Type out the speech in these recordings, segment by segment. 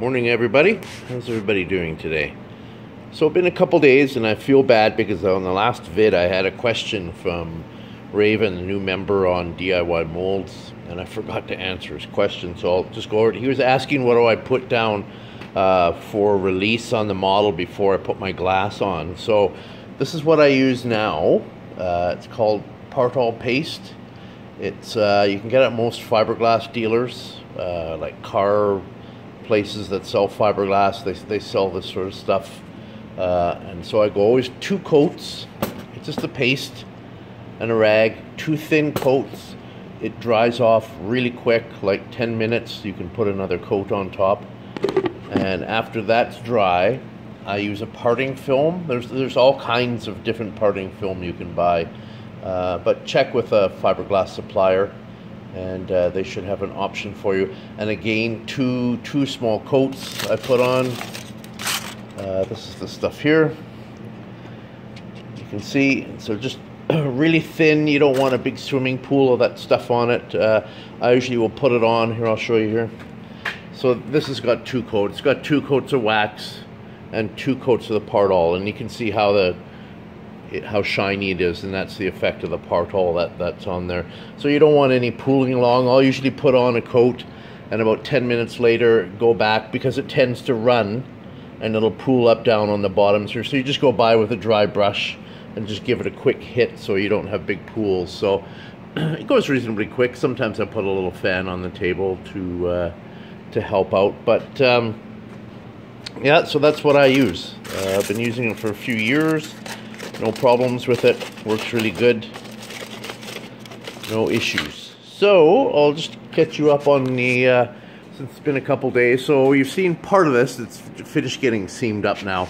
Morning, everybody. How's everybody doing today? So it's been a couple days and I feel bad because on the last vid I had a question from Raven, a new member on DIY molds, and I forgot to answer his question, so I'll just go over it. He was asking what do I put down for release on the model before I put my glass on. So this is what I use now. It's called Part-All Paste. It's you can get it at most fiberglass dealers, like car places that sell fiberglass. They sell this sort of stuff, and so I go always 2 coats. It's just a paste and a rag, 2 thin coats. It dries off really quick, like 10 minutes. You can put another coat on top, and after that's dry, I use a parting film. There's all kinds of different parting film you can buy, but check with a fiberglass supplier, and they should have an option for you. And again, two small coats I put on. This is the stuff here. You can see, so just really thin. You don't want a big swimming pool of that stuff on it. I usually will put it on here. I'll show you here. So this has got 2 coats. It's got 2 coats of wax and 2 coats of the Part-All, and you can see how how shiny it is, and that's the effect of the Part-All that's on there. So you don't want any pooling along. I'll usually put on a coat and about 10 minutes later go back, because it tends to run and it'll pool up down on the bottoms here. So you just go by with a dry brush and just give it a quick hit so you don't have big pools. So it goes reasonably quick. Sometimes I put a little fan on the table to help out, but yeah, so that's what I use. I've been using it for a few years. No problems with it. Works really good. No issues. So I'll just catch you up on the since it's been a couple days. So you've seen part of this. It's finished getting seamed up now.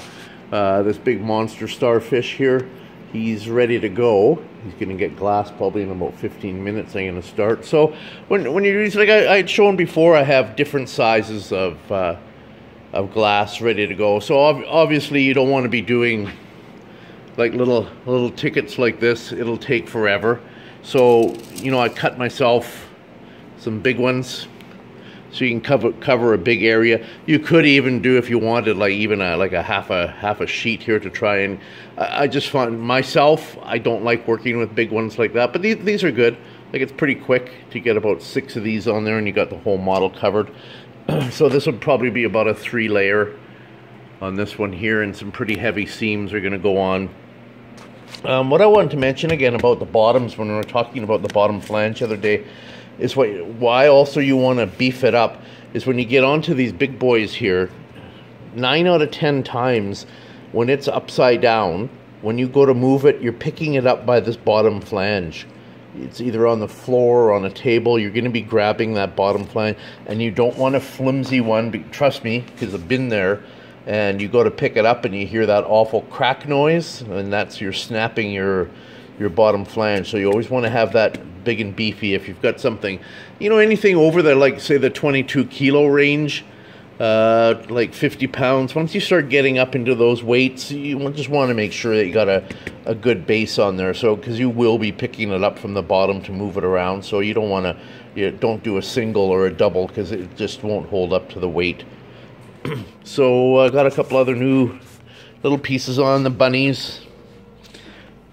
This big monster starfish here, he's ready to go. He's going to get glass probably in about 15 minutes. I'm going to start. So when you use, like I'd shown before, I have different sizes of glass ready to go. So obviously you don't want to be doing like little tickets like this. It'll take forever. So, you know, I cut myself some big ones so you can cover a big area. You could even do, if you wanted, like even a half a sheet here to try and I just find myself, I don't like working with big ones like that, but these are good. Like, it's pretty quick to get about 6 of these on there and you got the whole model covered. So this would probably be about a 3 layer on this one here, and some pretty heavy seams are going to go on. What I wanted to mention again about the bottoms, when we were talking about the bottom flange the other day, is why also you want to beef it up, is when you get onto these big boys here, 9 out of 10 times when it's upside down, when you go to move it, you're picking it up by this bottom flange. It's either on the floor or on a table. You're going to be grabbing that bottom flange, and you don't want a flimsy one. Trust me, because I've been there. And you go to pick it up and you hear that awful crack noise, and that's you're snapping your bottom flange. So you always want to have that big and beefy. If you've got something, you know, anything over there, like say the 22 kilo range, like 50 pounds, once you start getting up into those weights, you just want to make sure that you got a good base on there. So, because you will be picking it up from the bottom to move it around, so you don't want to, don't do a single or a double, because it just won't hold up to the weight. So I got a couple other new little pieces on the bunnies.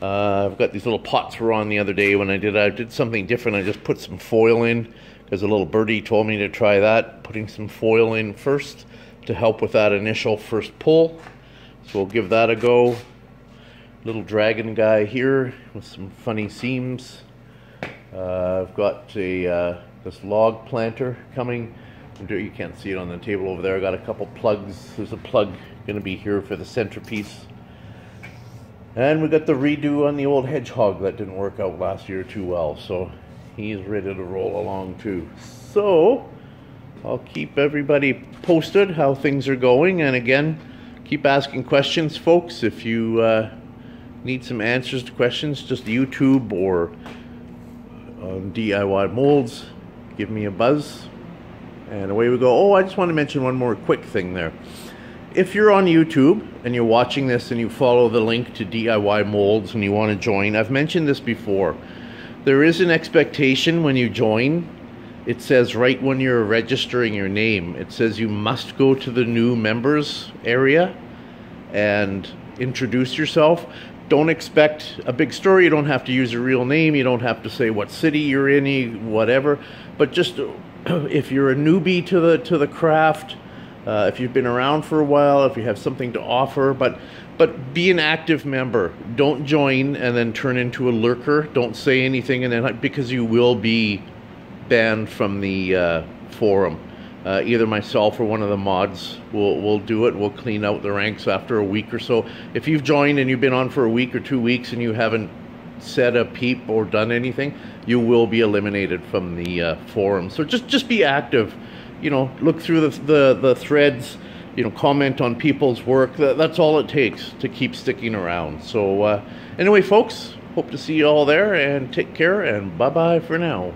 I've got these little pots were on the other day when I did something different. I just put some foil in, because a little birdie told me to try that, putting some foil in first to help with that initial first pull. So we'll give that a go. Little dragon guy here with some funny seams. I've got this log planter coming. You can't see it on the table over there. I got a couple plugs. There's a plug going to be here for the centerpiece. And we got the redo on the old hedgehog that didn't work out last year too well. So he's ready to roll along too. So I'll keep everybody posted how things are going. And again, keep asking questions, folks. If you need some answers to questions, just YouTube or on DIY Molds, give me a buzz. And away we go. Oh, I just want to mention one more quick thing there. If you're on YouTube and you're watching this and you follow the link to DIY Molds and you want to join, I've mentioned this before. There is an expectation when you join it says right when you're registering your name, it says you must go to the new members area and introduce yourself. Don't expect a big story. You don't have to use your real name. You don't have to say what city you're in, whatever. But just if you're a newbie to the craft, if you've been around for a while, if you have something to offer, but be an active member. Don't join and then turn into a lurker. Don't say anything, and then, because you will be banned from the forum. Either myself or one of the mods will do it. We'll clean out the ranks after a week or so. If you've joined and you've been on for a week or 2 weeks and you haven't said a peep or done anything, you will be eliminated from the forum. So just be active. You know, look through the threads. You know, comment on people's work. That's all it takes to keep sticking around. So anyway, folks, hope to see you all there, and take care, and bye-bye for now.